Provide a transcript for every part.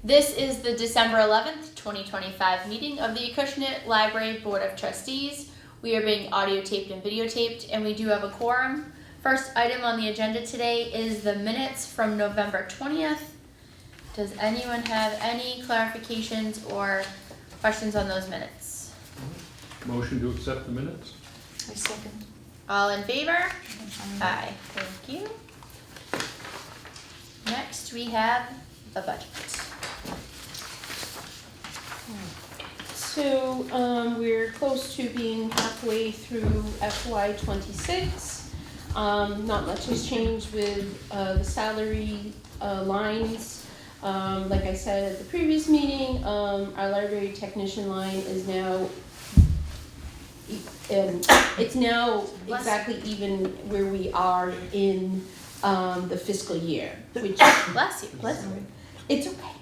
This is the December 11th, 2025 meeting of the Acushnet Library Board of Trustees. We are being audio taped and videotaped, and we do have a quorum. First item on the agenda today is the minutes from November 20th. Does anyone have any clarifications or questions on those minutes? Motion to accept the minutes? I second. All in favor? Aye. Thank you. Next, we have the budget. So we're close to being halfway through FY26. Not much has changed with the salary lines. Like I said at the previous meeting, our library technician line is now it's now exactly even where we are in the fiscal year, which Bless you. it's okay.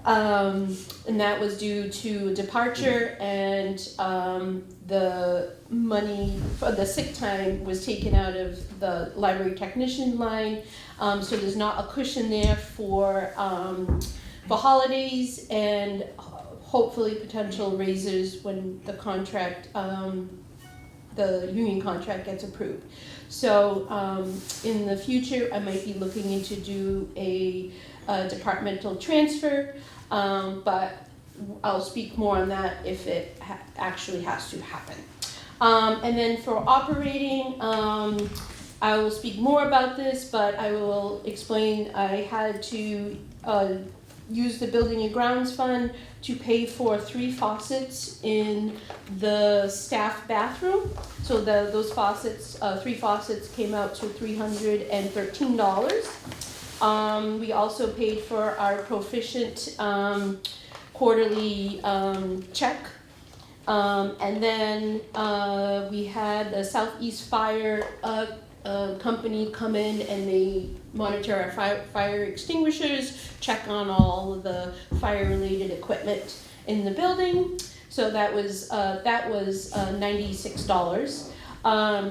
And that was due to departure, and the money for the sick time was taken out of the library technician line. So there's not a cushion there for holidays and hopefully potential raises when the contract, the union contract gets approved. So in the future, I might be looking into do a departmental transfer, but I'll speak more on that if it actually has to happen. And then for operating, I will speak more about this, but I will explain I had to use the Building and Grounds Fund to pay for 3 faucets in the staff bathroom. So those faucets, 3 faucets came out to $313. We also paid for our Proficient quarterly check. And then we had the Southeast Fire company come in and they monitor our fire extinguishers, check on all of the fire-related equipment in the building. So that was $96.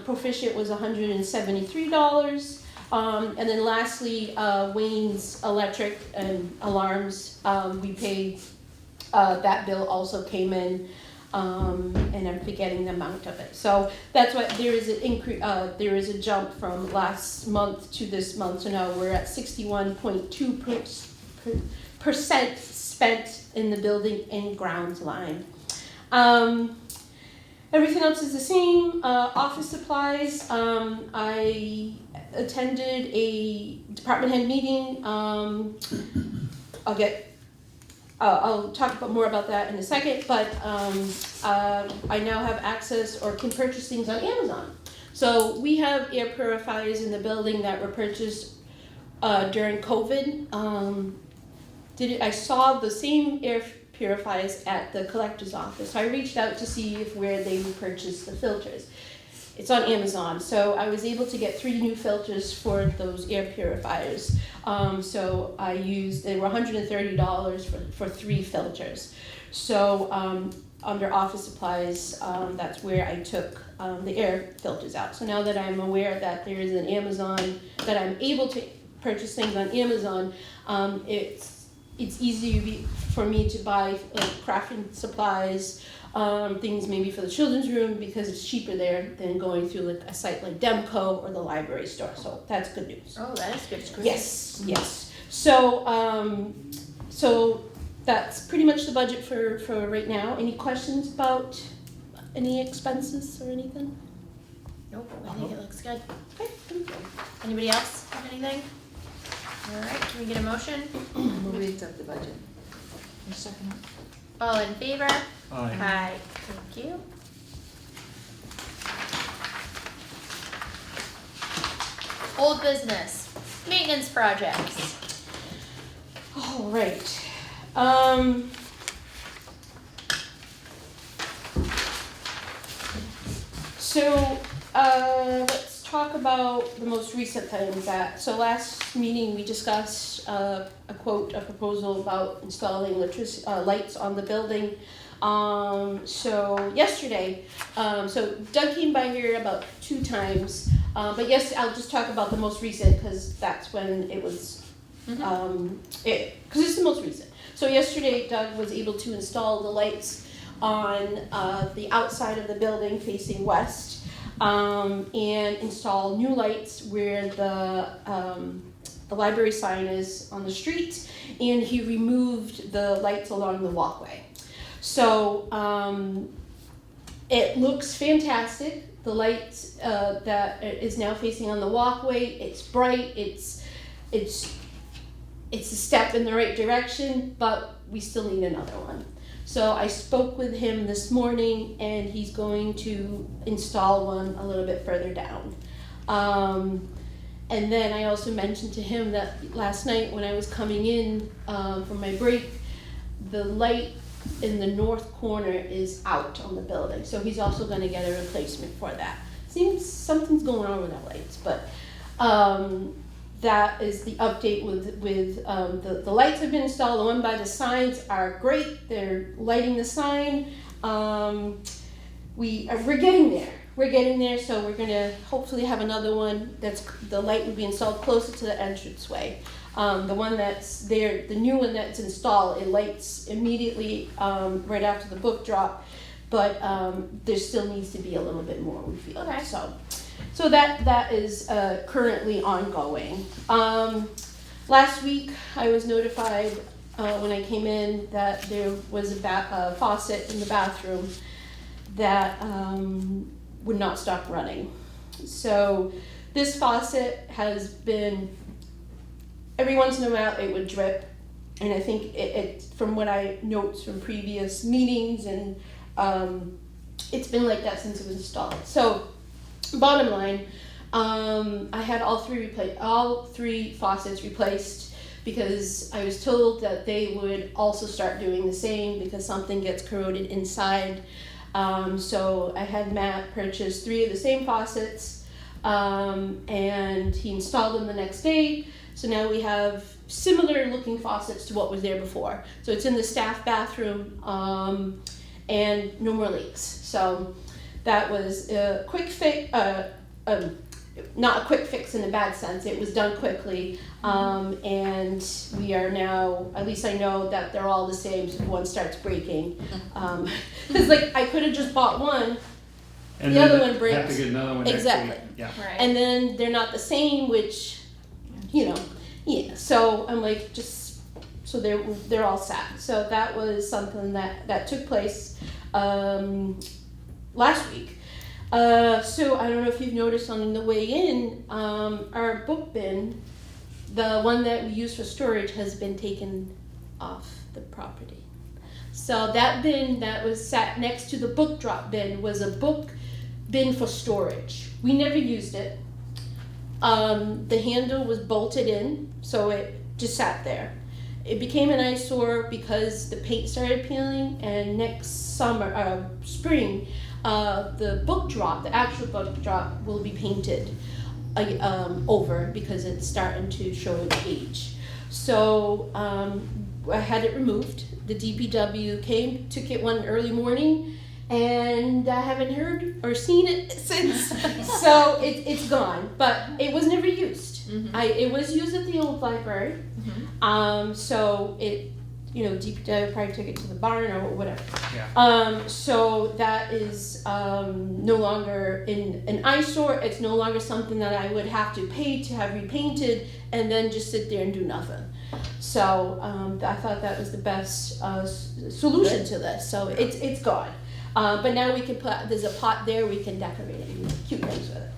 Proficient was $173. And then lastly, Wayne's Electric and Alarms, we paid, that bill also came in, and I'm forgetting the amount of it. So that's what, there is an increase, there is a jump from last month to this month, so now we're at 61.2% spent in the building and grounds line. Everything else is the same. Office supplies, I attended a department head meeting. I'll talk more about that in a second, but I now have access or can purchase things on Amazon. So we have air purifiers in the building that were purchased during COVID. I saw the same air purifiers at the collector's office. So I reached out to see where they would purchase the filters. It's on Amazon, so I was able to get 3 new filters for those air purifiers. So I used, they were $130 for 3 filters. So under office supplies, that's where I took the air filters out. So now that I'm aware that there is an Amazon, that I'm able to purchase things on Amazon, it's easy for me to buy crafting supplies, things maybe for the children's room, because it's cheaper there than going through like a site like Demco or the library store. So that's good news. Oh, that is good. Yes. So so that's pretty much the budget for right now. Any questions about any expenses or anything? Nope, I think it looks good. Okay, thank you. Anybody else have anything? All right, can we get a motion? Move we accept the budget. A second. All in favor? Aye. Aye. Thank you. Old business, maintenance projects. All right. So let's talk about the most recent things so last meeting we discussed a proposal about installing lights on the building. So yesterday, so Doug came by here about 2 times, but yes, I'll just talk about the most recent because that's when it was, because it's the most recent. So yesterday Doug was able to install the lights on the outside of the building facing west, and install new lights where the library sign is on the street, and he removed the lights along the walkway. So it looks fantastic. The light that is now facing on the walkway, it's bright, it's a step in the right direction, but we still need another one. So I spoke with him this morning, and he's going to install one a little bit further down. And then I also mentioned to him that last night when I was coming in from my break, the light in the north corner is out on the building, so he's also going to get a replacement for that. Seems something's going on with the lights, but that is the update with the lights have been installed. The one by the signs are great. They're lighting the sign. We're getting there. We're getting there, so we're gonna hopefully have another one the light will be installed closer to the entranceway. The one that's there, the new one that's installed, it lights immediately right after the book drop, but there still needs to be a little bit more, we feel. Okay. So that is currently ongoing. Last week I was notified when I came in that there was a faucet in the bathroom that would not stop running. So this faucet has been, every once in a while it would drip, and I think it from what I notes from previous meetings, and it's been like that since it was installed. So bottom line, I had all three faucets replaced, because I was told that they would also start doing the same because something gets corroded inside. So I had Matt purchase 3 of the same faucets, and he installed them the next day. So now we have similar looking faucets to what was there before. So it's in the staff bathroom, and no more leaks. So that was a quick fix, not a quick fix in a bad sense. It was done quickly, and we are now, at least I know that they're all the same, so if one starts breaking. Because like I could have just bought one, And the then other one breaks. have to get another one next Exactly. week. Yeah. Right. And then they're not the same, which, yeah. So I'm like, so they're all set. So that was something that took place last week. So I don't know if you've noticed on the way in, our book bin, the one that we use for storage, has been taken off the property. So that bin that was sat next to the book drop bin was a book bin for storage. We never used it. The handle was bolted in, so it just sat there. It became an eyesore because the paint started peeling, and next spring, the actual book drop will be painted over because it's starting to show its age. So I had it removed. The DPW came, took it one early morning, and I haven't heard or seen it since. So it's gone, but it was never used. Mm-hmm. It was used at the old library. Mm-hmm. So it, DPW probably took it to the barn or whatever. Yeah. So that is no longer an eyesore. It's no longer something that I would have to pay to have repainted and then just sit there and do nothing. So I thought that was the best solution to this. So it's gone. But now we can there's a pot there, we can decorate it and do cute things with it.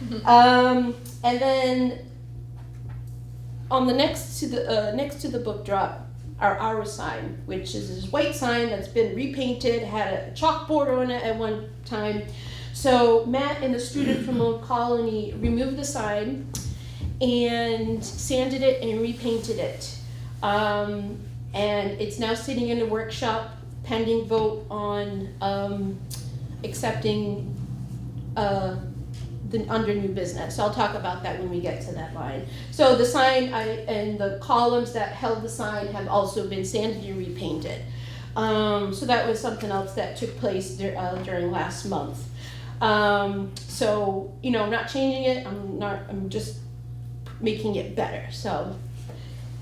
Mm-hmm. And then on the next to the book drop, our sign, which is this white sign that's been repainted, had a chalkboard on it at one time. So Matt and the student from Old Colony removed the sign and sanded it and repainted it. And it's now sitting in the workshop pending vote on accepting under new business. So I'll talk about that when we get to that line. So the sign and the columns that held the sign have also been sanded and repainted. So that was something else that took place during last month. So I'm not changing it. I'm just making it better. So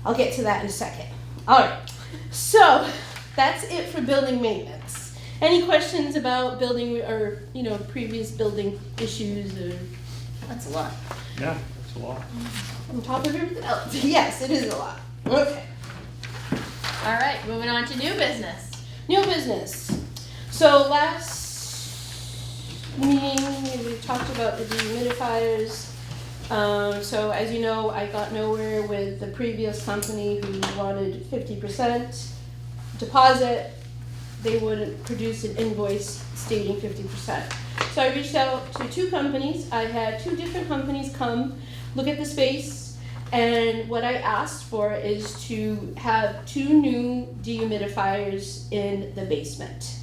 I'll get to that in a second. All right. So, that's it for building maintenance. Any questions about building or, previous building issues or? That's a lot. Yeah, that's a lot. On top of everything else? Yes, it is a lot. Okay. All right, moving on to new business. New business. So last meeting, we talked about the dehumidifiers. So as you know, I got nowhere with the previous company who wanted 50% deposit. They wouldn't produce an invoice stating 50%. So I reached out to two companies. I had two different companies come look at the space, and what I asked for is to have two new dehumidifiers in the basement.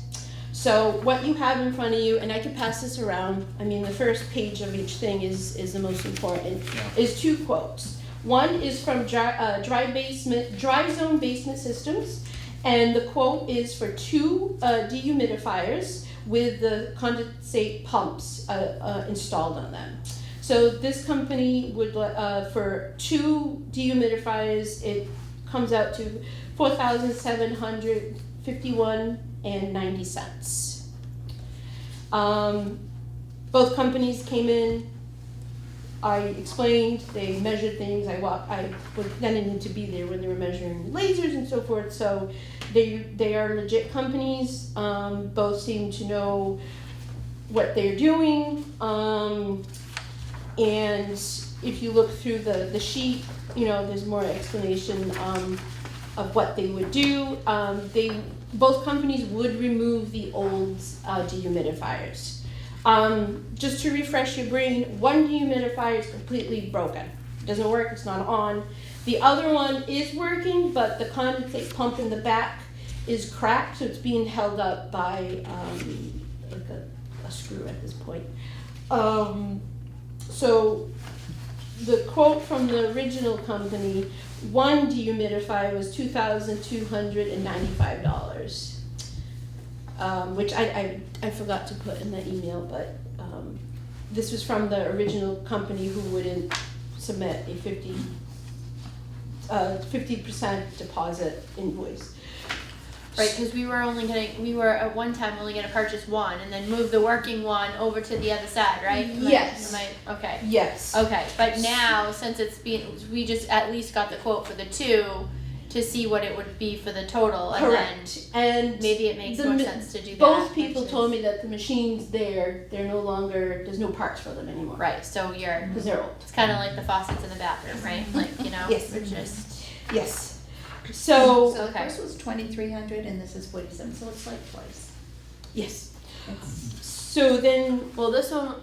So what you have in front of you, and I can pass this around, the first page of each thing is the most important, is two quotes. One is from Dry Zone Basement Systems, and the quote is for two dehumidifiers with the condensate pumps installed on them. So this company would, for two dehumidifiers, it comes out to $4,751.90. Both companies came in. I explained. They measured things. I didn't to be there when they were measuring lasers and so forth. So they are legit companies. Both seem to know what they're doing. And if you look through the sheet, there's more explanation of what they would do. Both companies would remove the old dehumidifiers. Just to refresh your brain, one dehumidifier is completely broken. It doesn't work, it's not on. The other one is working, but the condensate pump in the back is cracked, so it's being held up by like a screw at this point. So the quote from the original company, one dehumidifier was $2,295, which I forgot to put in the email, but this was from the original company who wouldn't submit a 50% deposit invoice. Right, because we were at one time only gonna purchase one and then move the working one over to the other side, right? Yes. Okay. Yes. Okay, but now, since we just at least got the quote for the two to see what it would be for the total, and Correct. And maybe it makes more sense to do that. Both people told me that the machines they're no longer, there's no parts for them anymore. Right, so Because they're old. it's kind of like the faucets in the bathroom, right? Yes. We're just, Yes. So So the first was 2,300 and this is 47, so it's like twice. yes. It's- So then well, this one,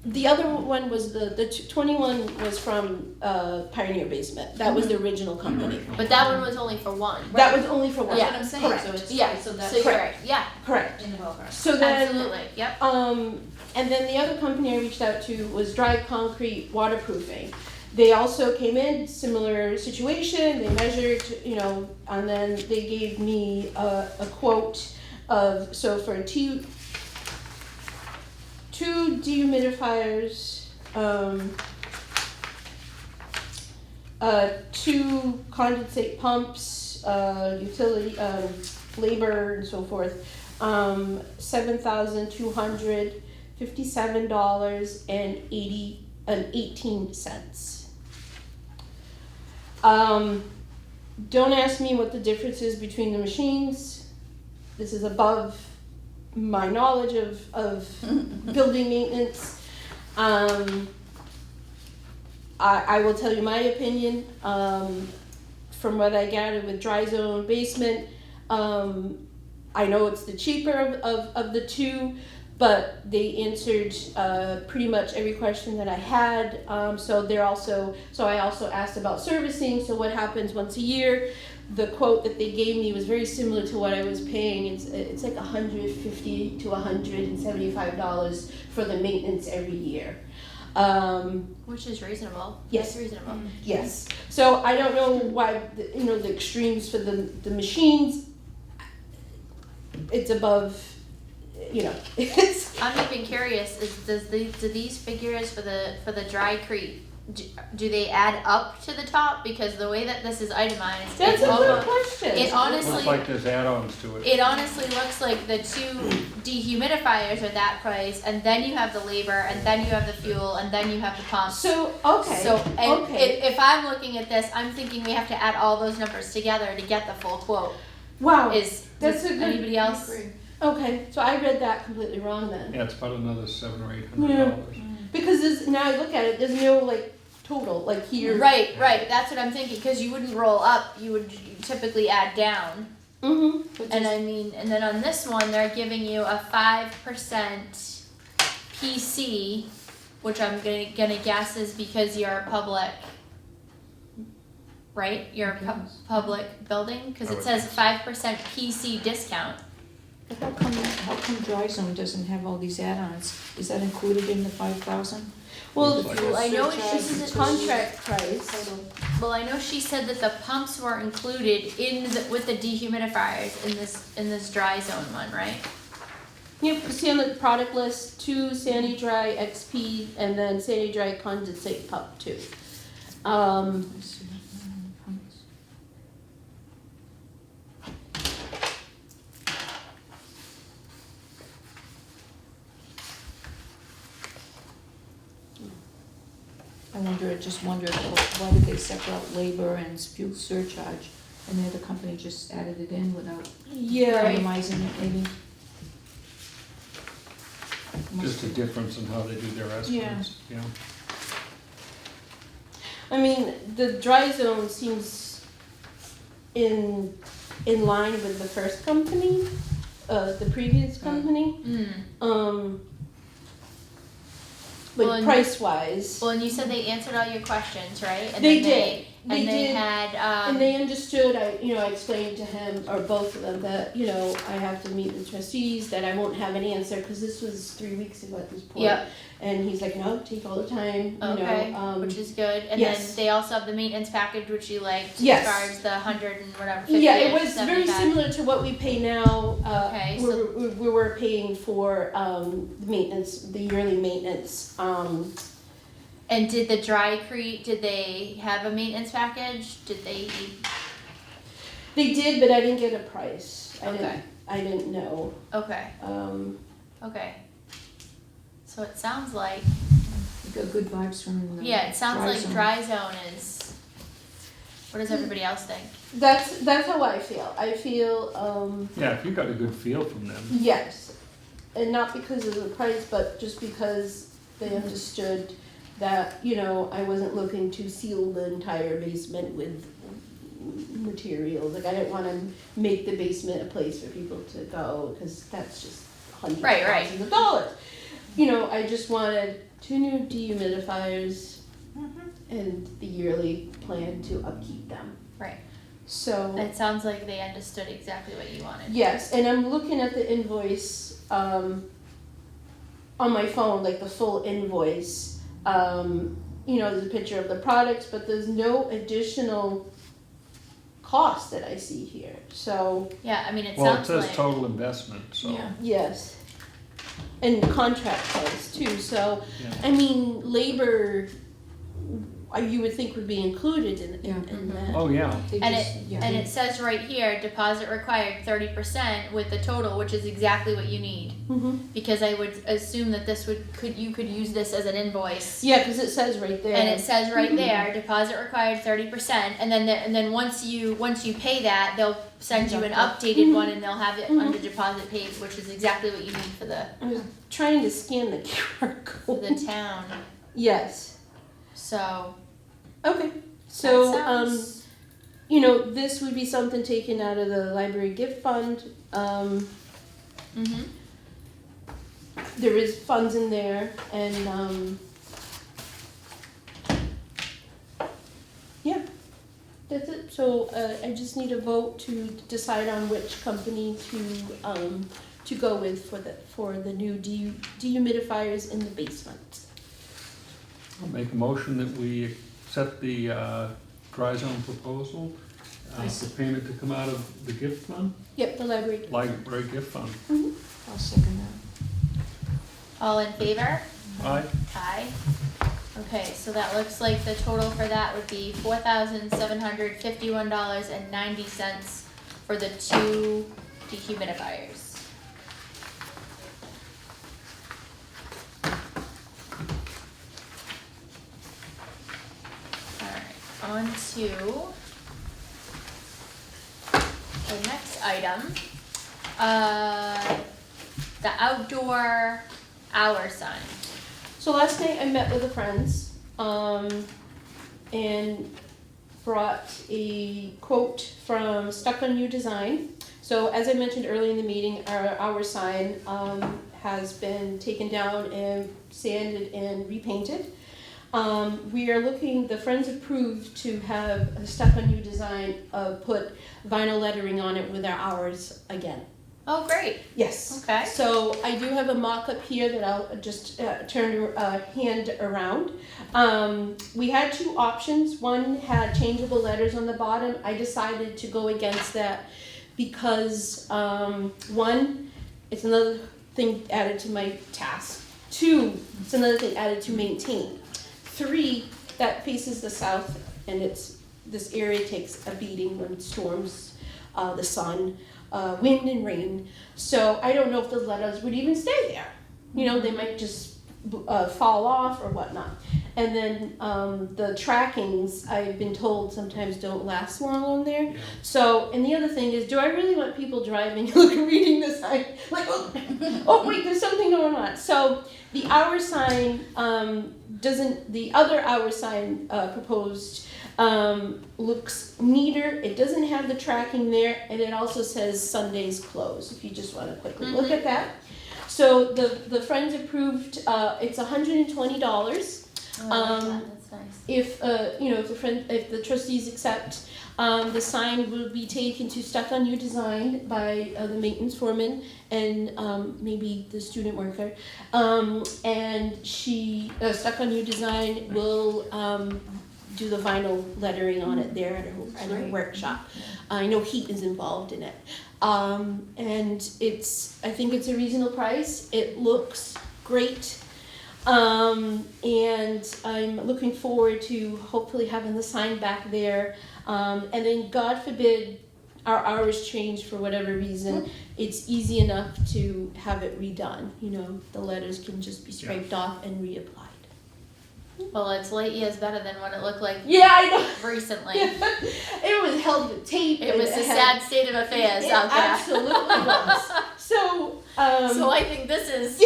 the other one was the 21 was from Pioneer Basement. That was the original company. but that one was only for one. That was only for one. That's what I'm saying, Correct. so it's Yeah, twice, so that's so you're right, yeah, Correct. in the ballpark. So then absolutely, yep. and then the other company I reached out to was Dry Concrete Waterproofing. They also came in, similar situation, they measured, and then they gave me a quote of, so for two dehumidifiers, two condensate pumps, utility, labor and so forth, $7,257.18. Don't ask me what the difference is between the machines. This is above my knowledge of building maintenance. I will tell you my opinion. From what I gathered with Dry Zone Basement, I know it's the cheaper of the two, but they answered pretty much every question that I had. So I also asked about servicing. So what happens once a year? The quote that they gave me was very similar to what I was paying. It's like $150 to $175 for the maintenance every year. Which is reasonable. Yes. That's reasonable. Yes. So I don't know why the extremes for the machines. It's above. It's. I'm even curious, do these figures for the do they add up to the top? Because the way that this is itemized, That's it's a good almost, question. it honestly, Looks like there's add-ons to it. it honestly looks like the 2 dehumidifiers are that price, and then you have the labor, and then you have the fuel, and then you have the pump. So, okay, So, and okay. if I'm looking at this, I'm thinking we have to add all those numbers together to get the full quote. Wow, Is, that's does a good- anybody else? okay, so I read that completely wrong then. Yeah, it's about another $700 or $800. Because there's, now I look at it, there's no like total, like here. Right, that's what I'm thinking, cause you wouldn't roll up, you would typically add down. Mm-hmm. And I mean, and then on this one, they're giving you a 5% PC, which I'm gonna guess is because you're a public, right? You're a public building, cause I it would says think 5% PC discount. But how come Dry Zone doesn't have all these add-ons? Is that included in the 5,000? Well, Looks like Well, I know this is a contract price. Well, I know she said that the pumps were included with the dehumidifiers in this dry zone one, right? Yep, see on the product list, 2 Sandy Dry XP and then Sandy Dry condensate pump 2. Let's see. I just wondered, why did they separate out labor and fuel surcharge, and the other company just added it in without Yeah, itemizing it maybe? Just a difference in how they do their estimates, yeah. I mean, the dry zone seems in line with the first company, the previous company. Well, Like and- price wise. Well, and you said they answered all your questions, right? And They then did. They And they did. had, And they understood, I explained to him, or both of them, that, I have to meet the trustees, that I won't have an answer, because this was 3 weeks ago at this point. Yep. And he's like, no, take all the time, okay, which is good. And yes. then they also have the maintenance package, which you liked, Yes. as far as the 100 and whatever, 50 Yeah, it was very 75. similar to what we pay now. Okay, We were paying for the maintenance, the yearly maintenance. And did the did they have a maintenance package? Did they? They did, but I didn't get a price. Okay. I didn't know. Okay. Um, Okay. So it sounds like, You got good vibes from the yeah, it sounds Dry like Zone. dry zone is. What does everybody else think? that's how I feel. I feel Yeah, if you got a good feel from them, yes, and not because of the price, but just because they understood that I wasn't looking to seal the entire basement with materials. Like I didn't want to make the basement a place for people to go because that's just hundreds of Right. thousands of dollars. I just wanted 2 new dehumidifiers and the yearly plan to upkeep them. Right. So It sounds like they understood exactly what you wanted. yes, and I'm looking at the invoice on my phone, like the full invoice. There's a picture of the products, but there's no additional cost that I see here. So Yeah, I mean, it well, it sounds says like. total investment, so, Yeah. yes, and contract price too. So yeah. I mean, labor, you would think would be included in that. Oh, yeah, They And just- yeah, And they- it says right here, deposit required 30% with the total, which is exactly what you need. Mm-hmm. Because I would assume that you could use this as an invoice. Yeah, because it says right there. And it says right Mhm. there, deposit required 30%, and then once you pay that, they'll send you an updated Mhm. one, and they'll have it Mhm. under deposit page, which is exactly what you need for the I was trying to scan the QR for code. the town. Yes. So Okay. So that sounds, this would be something taken out of the library gift fund. mhm. There is funds in there, and yeah, that's it. So I just need a vote to decide on which company to go with for the new dehumidifiers in the basement. I'll make a motion that we accept the dry zone proposal for payment to come out of the gift fund, Yep, the library. library gift fund. I'll second that. All in favor? Aye, Aye. Okay, so that looks like the total for that would be $4,751.90 for the 2 dehumidifiers. Alright, on to the next item. The outdoor hour sign. So last night I met with the friends, and brought a quote from Stuck on You Design. So as I mentioned earlier in the meeting, our sign has been taken down and sanded and repainted. We are looking, the friends approved to have a Stuck on You Design put vinyl lettering on it with our hours again. Oh, great. Yes. Okay. So I do have a mock-up here that I'll just turn hand around. We had 2 options. One had changeable letters on the bottom. I decided to go against that because 1, it's another thing added to my task. 2, it's another thing added to maintain. 3, that faces the south, and this area takes a beating when storms, the sun, wind and rain. So I don't know if the letters would even stay there. You know, they might just fall off or whatnot. And then the trackings, I've been told, sometimes don't last long on there. Yeah. So, and the other thing is, do I really want people driving, reading the sign, like, oh wait, there's something going on. So the hour sign the other hour sign proposed looks neater. It doesn't have the tracking there, and it also says Sundays closed, if you just want to quickly look at that. So the friends approved, it's $120. Oh, I like that. That's nice. If if the trustees accept, the sign will be taken to Stuck on You Design by the maintenance foreman and maybe the student worker, and Stuck on You Design will do the vinyl lettering on it there at her workshop. I know heat is involved in it, and I think it's a reasonable price. It looks great. And I'm looking forward to hopefully having the sign back there. And then God forbid our hours change for whatever reason, it's easy enough to have it redone. You know, the letters can just be scraped off and reapplied. Well, it's late years better than what it looked like Yeah, I know. recently. It was held with tape. It was a sad state of affairs It out there. absolutely was. So, So I think this is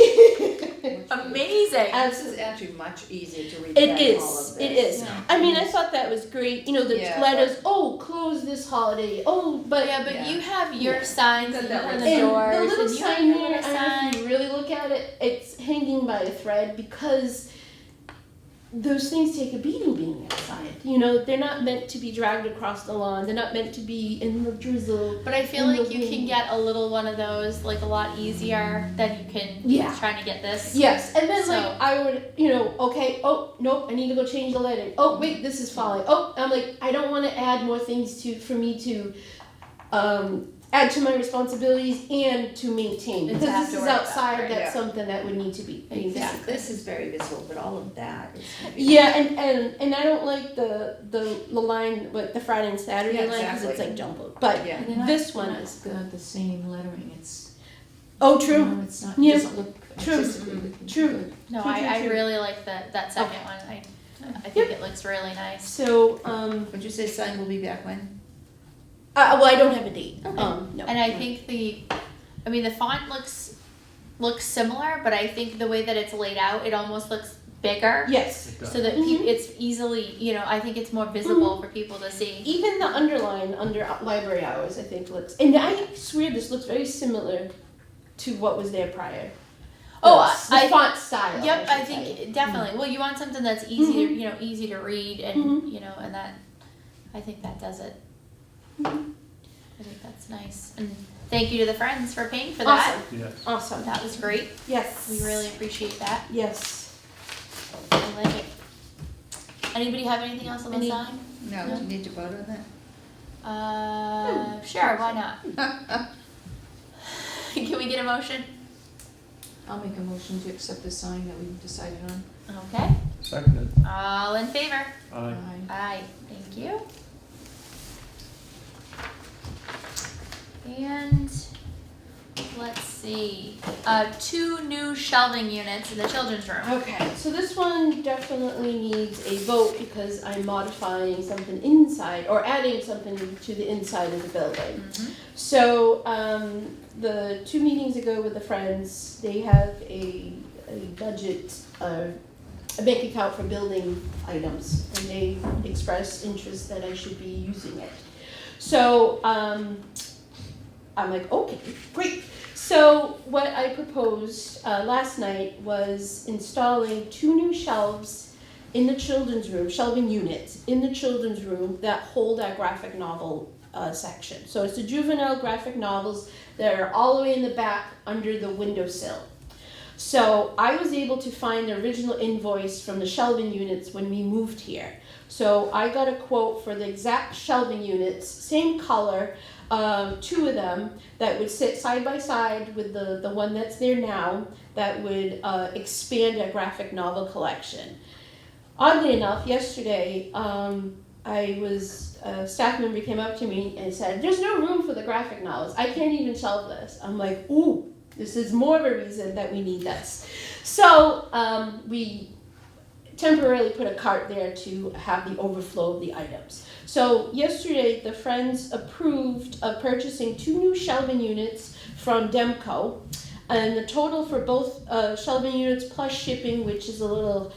amazing. This is actually much easier to read It than is. all of this. It is. Yeah. I mean, I thought that was great. You know, the Yeah, letters. Oh, close this holiday. Oh, but Yeah, but Yeah. you have your signs Got and that on one. the and doors, the little and you have sign your there. little I don't know if sign. you really look at it. It's hanging by a thread because those things take a beating being outside. You know, they're not meant to be dragged across the lawn. They're not meant to be in the drizzle. But I feel in the like you can wind. get a little one of those like a lot easier than you can Yeah. trying to get this. Yes, and then So- like I would, okay, oh nope, I need to go change the lighting. Oh wait, this is falling. Oh, I'm like, I don't want to add more things for me to add to my responsibilities and to maintain. And Because to have this to is worry about, outside, right, that's yeah. something that would need to be maintained. Exactly. This is very visible, but all of that is. Yeah, and I don't like the line, like the Friday and Saturday Yeah, line, because it's exactly. like jumbled. But Yeah. And they're not- this one they're is not the same lettering, it's, oh you true, know, it's not, Yeah. doesn't look True. artistically looking True. good. No, True, I true. really like that second one. I think it looks really nice. so Would you say sign will be back when? well I don't have a date. Okay. No. And I think the font looks similar, but I think the way that it's laid out, it almost looks bigger. Yes. It does. So that it's easily, I think it's more visible for people to see. Even the underline under library hours, I think looks, and I swear this looks very similar to what was there prior. Oh, The font style. Yep, I should say. think definitely. Well, you want something that's easy to, easy to read, and and that, I think that does it. I think that's nice, and thank you to the friends for paying for that. Awesome. Yes. Awesome. That was great. Yes. We really appreciate that. Yes. I like it. Anybody have anything else on the Any- sign? No, do you need to vote on that? Sure. Why not? Can we get a motion? I'll make a motion to accept the sign that we decided on. Okay. Seconded. All in favor? Aye. Aye, thank you. And let's see, 2 new shelving units in the children's room. Okay, so this one definitely needs a vote because I'm modifying something inside or adding something to the inside of the building. Mhm. So, the 2 meetings ago with the Friends, they have a budget, a bank account for building items, and they expressed interest that I should be using it. So, I'm like, okay, great. So what I proposed last night was installing 2 new shelves in the children's room, shelving units in the children's room that hold our graphic novel section. So it's the juvenile graphic novels that are all the way in the back under the windowsill. So I was able to find the original invoice from the shelving units when we moved here. So I got a quote for the exact shelving units, same color, 2 of them that would sit side by side with the one that's there now that would expand our graphic novel collection. Oddly enough, yesterday a staff member came up to me and said, "There's no room for the graphic novels. I can't even shelve this." I'm like, "Ooh, this is more of a reason that we need this." So we temporarily put a cart there to have the overflow of the items. So yesterday, the Friends approved of purchasing 2 new shelving units from Demco, and the total for both shelving units plus shipping, which is a little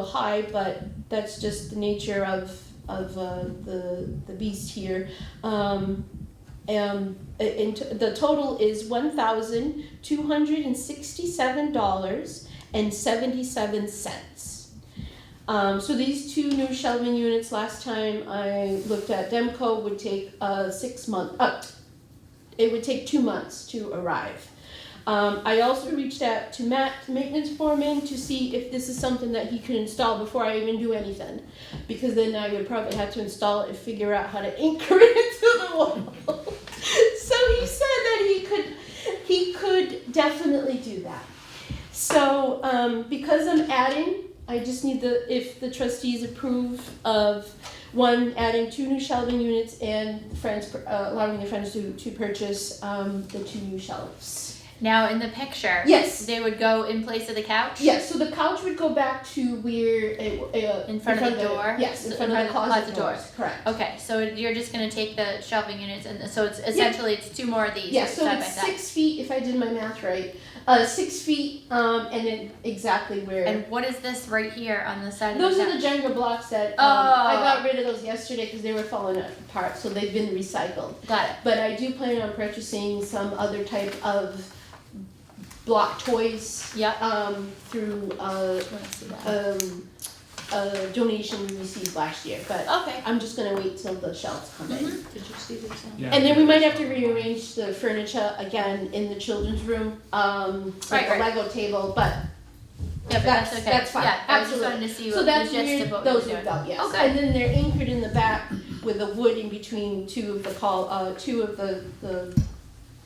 high, but that's just the nature of the beast here. The total is $1,267.77. So these 2 new shelving units, last time I looked at Demco, would take 6 months. It would take 2 months to arrive. I also reached out to Matt, the maintenance foreman, to see if this is something that he could install before I even do anything, because then I would probably have to install it and figure out how to anchor it into the wall. So he said that he could definitely do that. So because I'm adding, I just need if the trustees approve of adding 2 new shelving units and allowing the Friends to purchase the 2 new shelves. Now, in the picture, Yes. they would go in place of the couch? Yes, so the couch would go back to where In front of the door? Yes, in front of the closet doors. Correct. Okay, so you're just gonna take the shelving units, and so it's essentially it's 2 more of these Yeah, so side by it's side. 6 feet, if I did my math right. 6 feet, and then exactly where. And what is this right here on the side Those of the are couch? the Jenga blocks that Oh. I got rid of those yesterday because they were falling apart, so they've been recycled. Got it. But I do plan on purchasing some other type of block toys Yep. through Let's see that. a donation we received last year. But Okay. I'm just gonna wait till the shelves come in. Mhm. Did you see this? Yeah. And then we might have to rearrange the furniture again in the children's room, like Right. a Lego table, but Yeah, but that's okay. that's fine. Yeah, I was Absolutely. just wanted to see so what that's the gist where of what those we were would doing. go, yes. Okay. And then they're anchored in the back with the wood in between 2 of the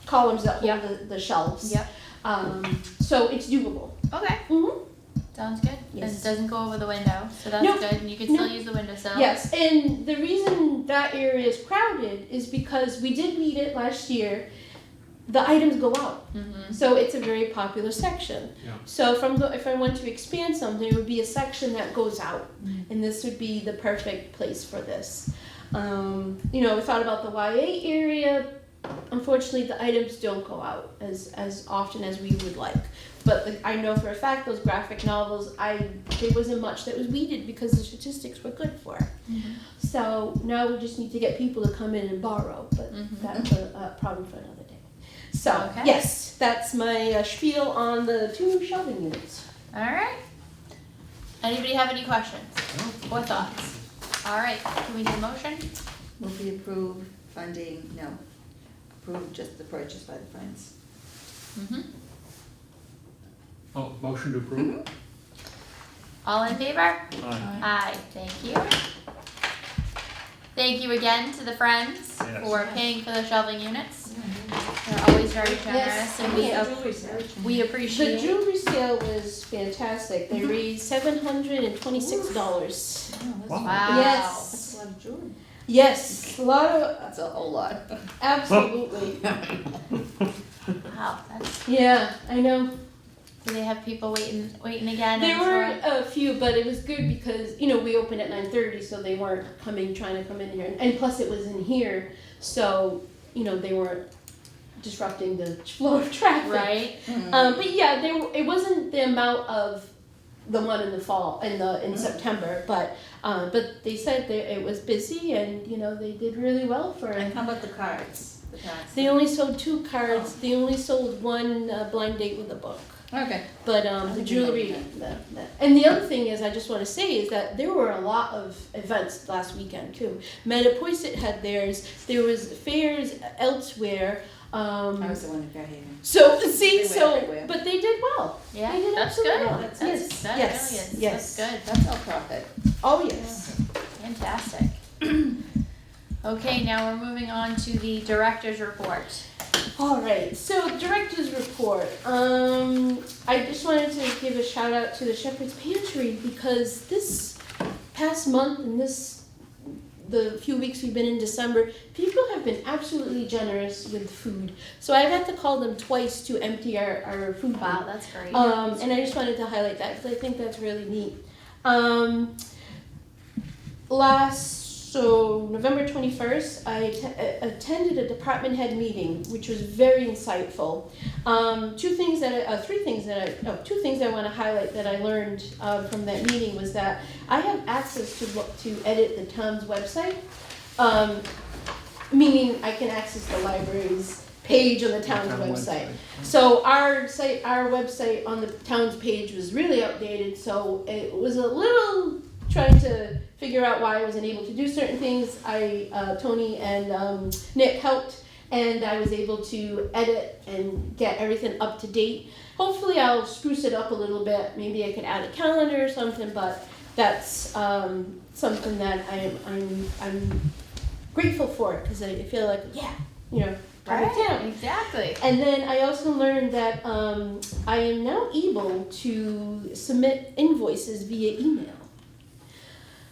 columns that hold Yep. the shelves. Yep. So it's doable. Okay. Mm-hmm. Sounds good. Yes. And it doesn't go over the window, so that's No. good. And you can No. still use the windowsill. Yes, and the reason that area is crowded is because we did lead it last year. The items go out, Mm-hmm. so it's a very popular section. Yeah. So if I want to expand something, it would be a section that goes out, and this would be the perfect place for this. We thought about the YA area. Unfortunately, the items don't go out as often as we would like. But I know for a fact those graphic novels, there wasn't much that was weeded because the statistics were good for it. Mm-hmm. So now we just need to get people to come in and borrow, but Mhm. that's a problem for another day. So, Okay. yes, that's my spiel on the 2 new shelving units. All right. Anybody have any questions or thoughts? All right. Can we do a motion? Will we approve funding? No. Approve just the purchase by the Friends. Mm-hmm. Oh, motion to approve? All in favor? Aye. Aye. Thank you. Thank you again to the Friends Yes. for paying for the shelving units. They're always very generous, and we The appreciate. jewelry sale was fantastic. They raised $726. Wow. Wow. Yes. That's a lot of jewelry. Yes, a lot of, That's a whole lot. absolutely. Wow, that's. Yeah, I know. Do they have people waiting again? There and were for- a few, but it was good because, you know, we opened at 9:30, so they weren't trying to come in here. And plus it was in here, so, you know, they weren't disrupting the flow of traffic. Right. But yeah, it wasn't the amount of the one in the fall, in September, but they said that it was busy and, you know, they did really well for And how about the cards? The cards? They only sold 2 cards. They only sold 1 blind date with a book. Okay. But the think jewelry, you and the other thing is, I just want to say is that there were a lot of events last weekend too. Metapoiset had theirs. There was fairs elsewhere. I was the one who got here. So see, They were everywhere. but they did well. Yeah, They did that's absolutely good. well. That's Yes, that yes, really is. yes. That's good. That's all profit. Oh yes. Fantastic. Okay, now we're moving on to the director's report. All right, so director's report. I just wanted to give a shout out to the Shepherd's Pantry because this past month and the few weeks we've been in December, people have been absolutely generous with food. So I've had to call them twice to empty our food Wow, bank. that's great. And I just wanted to highlight that because I think that's really neat. So November 21st, I attended a department head meeting, which was very insightful. Two things I want to highlight that I learned from that meeting was that I have access to edit the town's website, meaning I can access the library's page on the town's website. So our website on the town's page was really outdated, so it was a little trying to figure out why I wasn't able to do certain things. Tony and Nick helped, and I was able to edit and get everything up to date. Hopefully I'll spruce it up a little bit. Maybe I could add a calendar or something, but that's something that I'm grateful for because I feel like, part of town. Exactly. And then I also learned that I am now able to submit invoices via email.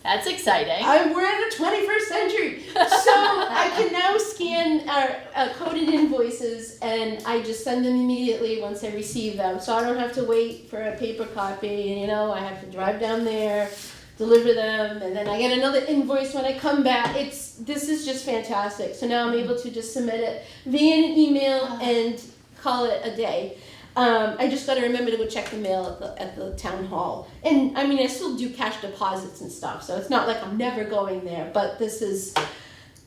That's exciting. We're in the 21st century, so I can now scan our coded invoices and I just send them immediately once I receive them. So I don't have to wait for a paper copy, and I have to drive down there, deliver them, and then I get another invoice when I come back. This is just fantastic. So now I'm able to just submit it via an email and call it a day. I just got to remember to go check the mail at the town hall. And I mean, I still do cash deposits and stuff, so it's not like I'm never going there, but this is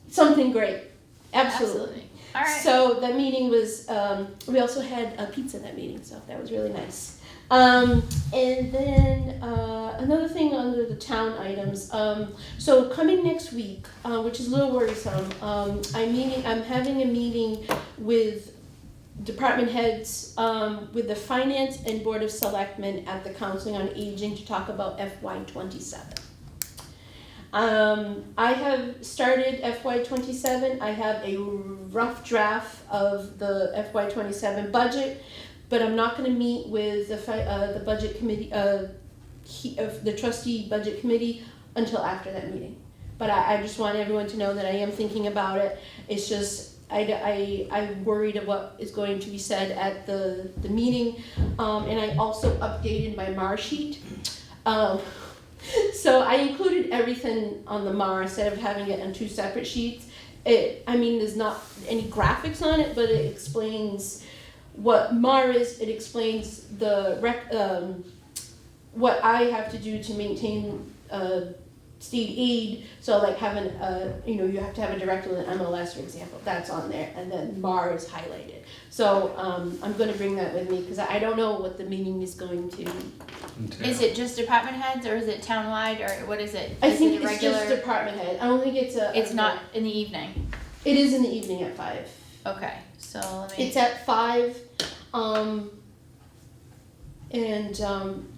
something great. Absolutely. All right. So that meeting was, we also had a pizza that meeting, so that was really nice. And then another thing under the town items. So coming next week, which is a little worrisome, I'm having a meeting with department heads, with the finance and board of selectmen at the Council on Aging to talk about FY27. I have started FY27. I have a rough draft of the FY27 budget, but I'm not going to meet with the budget committee, the trustee budget committee until after that meeting. But I just want everyone to know that I am thinking about it. It's just I'm worried of what is going to be said at the meeting, and I also updated my MAR sheet. So I included everything on the MAR instead of having it on 2 separate sheets. There's not any graphics on it, but it explains what MAR is. It explains what I have to do to maintain state aid. So like having you have to have a director with an MLS, for example. That's on there, and then MAR is highlighted. So I'm going to bring that with me because I don't know what the meeting is going to. Is it just department heads, or is it townwide, or what is it? I Is think it a it's regular? just department head. I don't think it's a. It's not in the evening. It is in the evening at 5. Okay, so let me. It's at 5,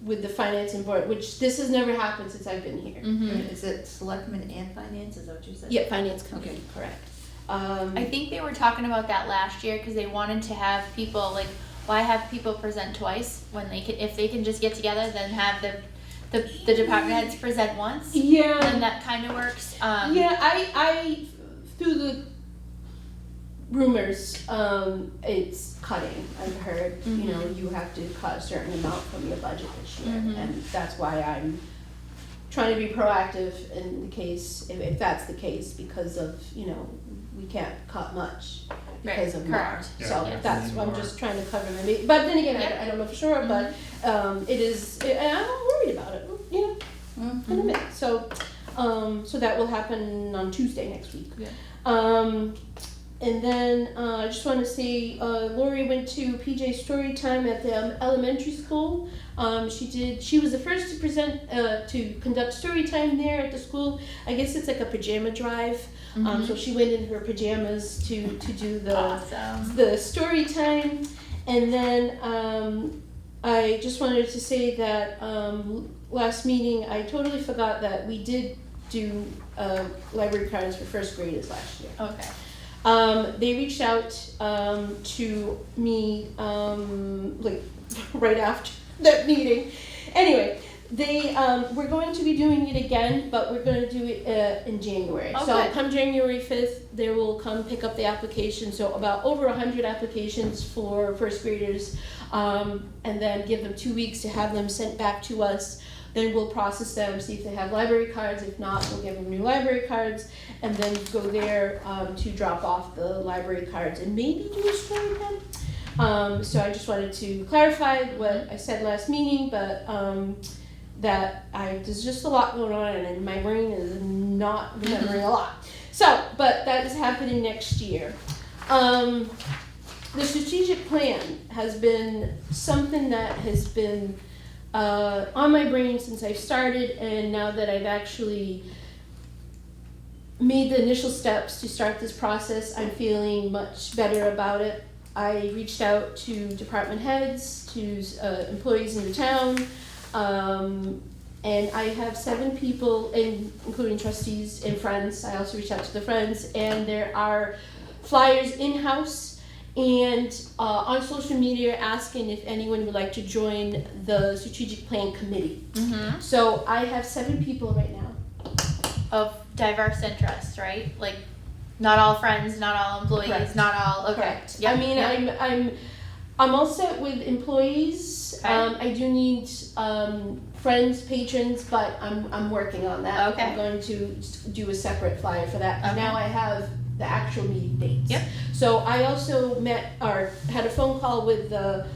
with the finance and board, which this has never happened since I've been here. Mhm. Is it selectmen and finance, is that what you said? Yeah, finance committee, Okay. correct. I think they were talking about that last year because they wanted to have people like, why have people present twice when they can, if they can just get together, then have the department heads present once. Yeah. And that kind of works. Yeah, I through the rumors, it's cutting. I've heard, you know, you have to cut a certain amount from your budget this year, and that's why I'm trying to be proactive in the case, if that's the case, because of, you know, we can't cut much because of March. Correct. So Yeah. that's, I'm just trying to cover my base. But then again, I don't know for sure, but it is, and I'm not worried about it, you know, in a bit. So, so that will happen on Tuesday next week. Yeah. And then I just want to say, Lori went to PJ story time at the elementary school. She was the first to present, to conduct story time there at the school. I guess it's like a pajama drive. So she went in her pajamas to do the story time. And then I just wanted to say that last meeting, I totally forgot that we did do library cards for first graders last year. Okay. They reached out to me like right after that meeting. Anyway, they we're going to be doing it again, but we're going to do it in January. Okay. So come January 5th, they will come pick up the application. So about over 100 applications for first graders, and then give them 2 weeks to have them sent back to us. Then we'll process them, see if they have library cards. If not, we'll give them new library cards, and then go there to drop off the library cards and maybe do a story time. So I just wanted to clarify what I said last meeting, but that there's just a lot going on, and my brain is not remembering a lot. So, but that is happening next year. The strategic plan has been something that has been on my brain since I've started, and now that I've actually made the initial steps to start this process, I'm feeling much better about it. I reached out to department heads, to employees in the town, and I have 7 people, including trustees and friends. I also reached out to the friends, and there are flyers in-house and on social media asking if anyone would like to join the strategic plan committee. So I have 7 people right now. Of diverse interests, right? Like, not all friends, not all employees, Correct. not all. Okay. Correct. Yep. I mean, yep. I'm all set with employees. Okay. I do need friends, patrons, but I'm working on that. Okay. I'm going to do a separate flyer for that. Okay. Now I have the actual meeting dates. Yep. So I also had a phone call with the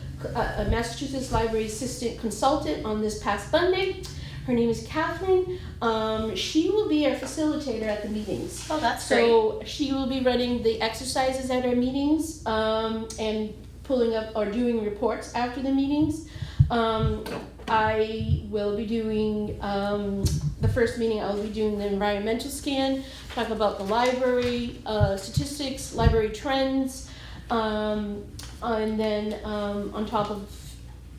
Massachusetts Library Assistant Consultant on this past Monday. Her name is Catherine. She will be our facilitator at the meetings. Oh, that's great. So she will be running the exercises at our meetings and pulling up or doing reports after the meetings. I will be doing the first meeting. I will be doing the environmental scan, talk about the library statistics, library trends, and then on top of.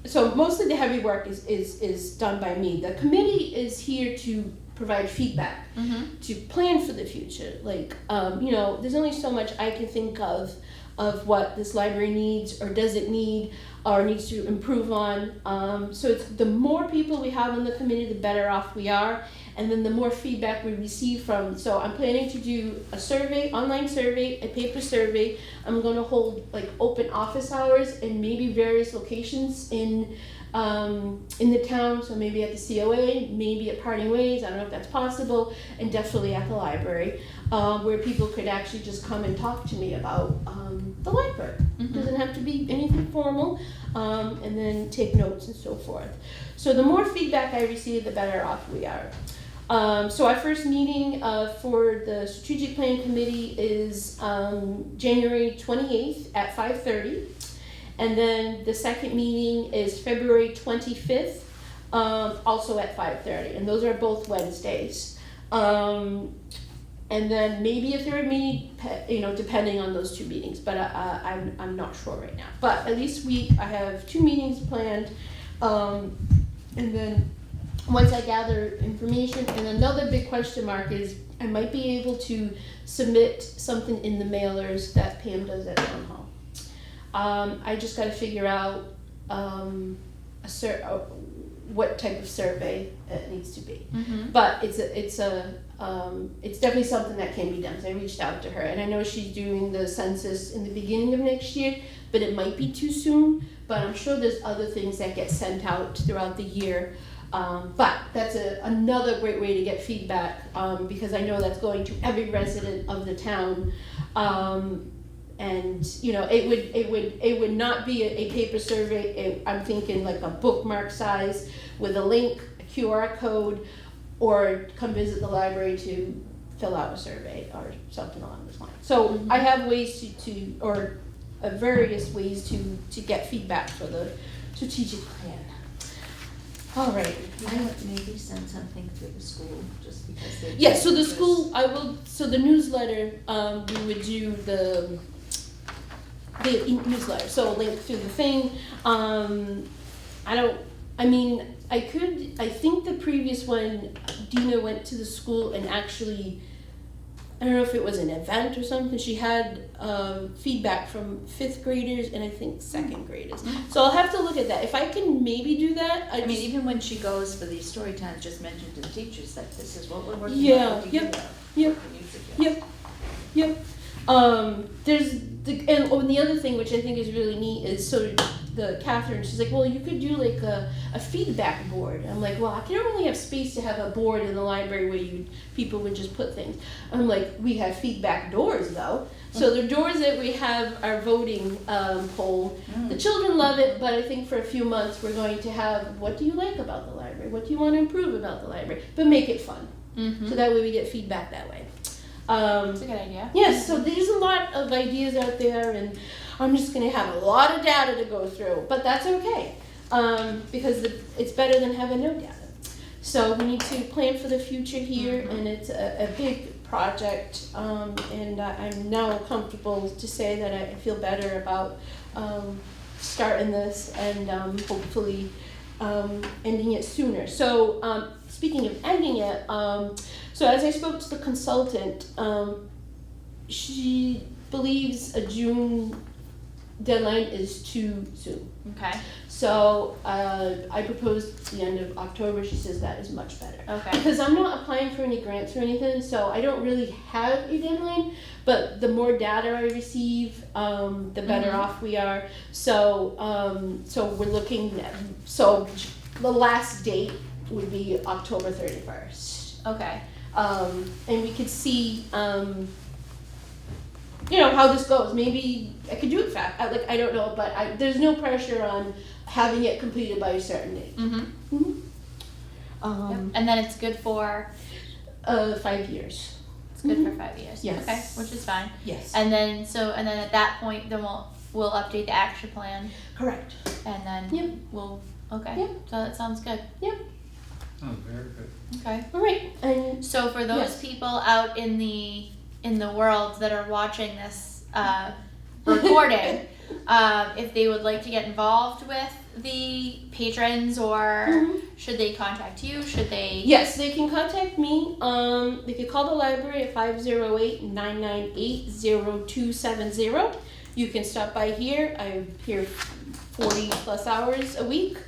So mostly the heavy work is done by me. The committee is here to provide feedback, to plan for the future. Like, you know, there's only so much I can think of what this library needs or doesn't need or needs to improve on. So it's the more people we have on the committee, the better off we are. And then the more feedback we receive from, so I'm planning to do a survey, online survey, a paper survey. I'm going to hold like open office hours in maybe various locations in the town. So maybe at the COA, maybe at Parting Ways. I don't know if that's possible, and definitely at the library, where people could actually just come and talk to me about the library. Doesn't have to be anything formal, and then take notes and so forth. So the more feedback I receive, the better off we are. So our first meeting for the strategic plan committee is January 28th at 5:30, and then the second meeting is February 25th, also at 5:30, and those are both Wednesdays. And then maybe a third meeting, you know, depending on those 2 meetings, but I'm not sure right now. But at least I have 2 meetings planned, and then once I gather information, and another big question mark is I might be able to submit something in the mailers that Pam does at town hall. I just got to figure out what type of survey it needs to be. Mm-hmm. But it's definitely something that can be done. So I reached out to her, and I know she's doing the census in the beginning of next year, but it might be too soon. But I'm sure there's other things that get sent out throughout the year. But that's another great way to get feedback, because I know that's going to every resident of the town. And you know, it would not be a paper survey. I'm thinking like a bookmark size with a link, a QR code, or come visit the library to fill out a survey or something along those lines. So I have ways or various ways to get feedback for the strategic plan. All right. You know what, maybe send something to the school, just because they. Yeah, so the school, so the newsletter, we would do the newsletter, so a link through the thing. I think the previous one, Dina went to the school and actually, I don't know if it was an event or something, she had feedback from 5th graders and I think 2nd graders. So I'll have to look at that. If I can maybe do that, I mean, even when she goes for these story times, just mention to the teachers that this is what we're working on. Yeah, What do you yep, have? yep, What can you suggest? Yep. There's the other thing which I think is really neat is, so Catherine, she's like, well, you could do like a feedback board. I'm like, well, I can't really have space to have a board in the library where people would just put things. I'm like, we have feedback doors though. So the doors that we have are voting poll. The children love it, but I think for a few months we're going to have, what do you like about the library? What do you want to improve about the library? But make it fun. Mm-hmm. So that way we get feedback that way. That's a good idea. Yes, so there's a lot of ideas out there, and I'm just going to have a lot of data to go through, but that's okay, because it's better than having no data. So we need to plan for the future here, and it's a big project, and I'm now comfortable to say that I feel better about starting this and hopefully ending it sooner. So speaking of ending it, so as I spoke to the consultant, she believes a June deadline is too soon. Okay. So I proposed the end of October. She says that is much better. Okay. Because I'm not applying for any grants or anything, so I don't really have a deadline. But the more data I receive, the better off we are. So so we're looking at, so the last date would be October 31st. Okay. And we could see, you know, how this goes. Maybe I could do it fast. I don't know, but there's no pressure on having it completed by a certain date. Mm-hmm. Mm-hmm. Yep. And then it's good for 5 years. it's good for 5 years. Yes. Okay, which is fine. Yes. And then at that point, then we'll update the action plan, Correct. and then Yep. we'll okay. Yep. So that sounds good. Oh, very good. Okay. All right. And So for those Yes. people out in the world that are watching this recording, if they would like to get involved with the patrons, or should they contact you? Should they? yes, they can contact me. They can call the library at 508-998-0270. You can stop by here. I'm here 40 plus hours a week.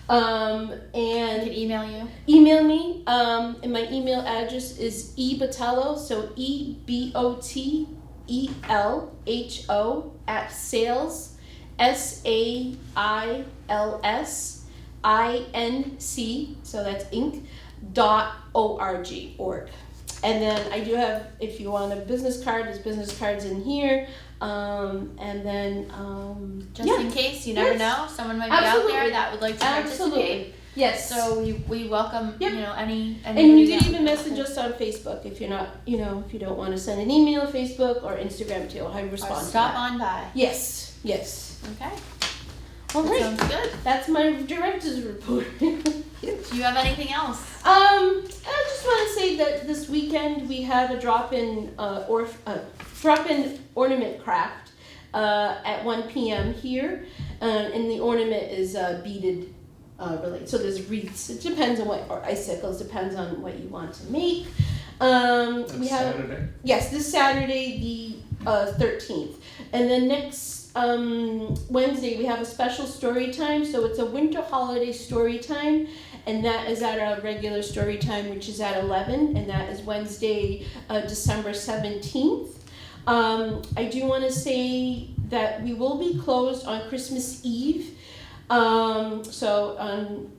I And can email you. email me, and my email address is eBotello, so EBOTELHO at sales, SAILSINC, so that's Inc. .org. And then I do have, if you want a business card, there's business cards in here. And then Just in case, you never Yes. know, someone might be Absolutely. out there that would like to participate. Absolutely. Yes. So we welcome, Yep. any And you can that- even message us on Facebook if you're not, if you don't want to send an email, Facebook or Instagram too. I Or respond to stop that. on by. Yes. Okay. All That right. sounds good. That's my director's report. Do you have anything else? I just want to say that this weekend we had a drop-in ornament craft at 1 p.m. here, and the ornament is beaded related. So there's wreaths. It depends on what, or icicles, depends on what you want to make. That's We have, Saturday? yes, this Saturday, the 13th. And then next Wednesday, we have a special story time. So it's a winter holiday story time. And that is at our regular story time, which is at 11. And that is Wednesday, December 17th. I do want to say that we will be closed on Christmas Eve. So on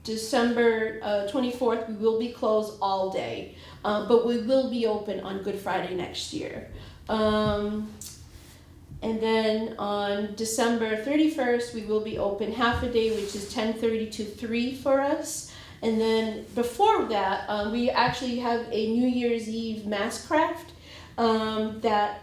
December 24th, we will be closed all day. But we will be open on Good Friday next year. And then on December 31st, we will be open half a day, which is 10:30 to 3 for us. And then before that, we actually have a New Year's Eve mass craft that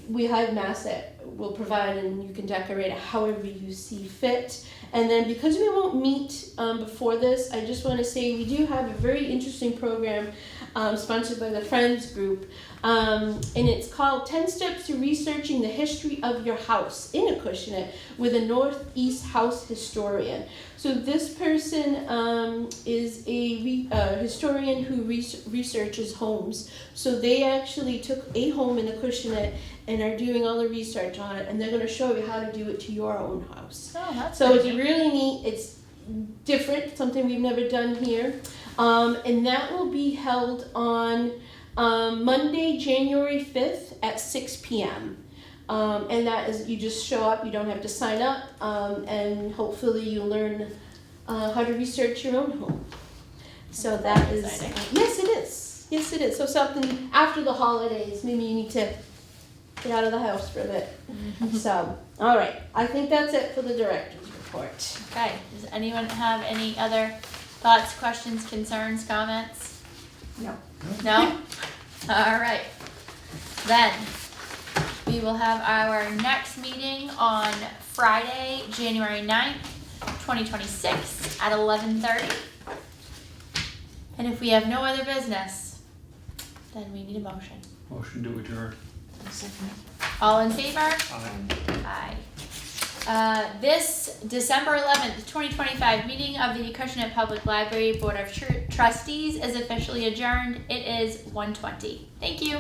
we have masks that we'll provide, and you can decorate it however you see fit. And then because we won't meet before this, I just want to say we do have a very interesting program sponsored by the Friends group. And it's called 10 Steps to Researching the History of Your House in Acushnet with a Northeast House Historian. So this person is a historian who researches homes. So they actually took a home in Acushnet and are doing all the research on it, and they're going to show you how to do it to your own house. Oh, that's So it's pretty neat. really neat. It's different, something we've never done here. And that will be held on Monday, January 5th at 6 p.m. And that is, you just show up, you don't have to sign up, and hopefully you learn how to research your own home. So that is, exciting. yes it is. Yes it is. So something after the holidays, maybe you need to get out of the house for a bit. So, all right. I think that's it for the director's report. Okay, does anyone have any other thoughts, questions, concerns, comments? No. No? All right. Then, we will have our next meeting on Friday, January 9th, 2026 at 11:30. And if we have no other business, then we need a motion. Motion to adjourn. I'll second it. All in favor? Aye. Aye. This December 11th, 2025 meeting of the Acushnet Public Library Board of Trustees is officially adjourned. It is 1:20. Thank you.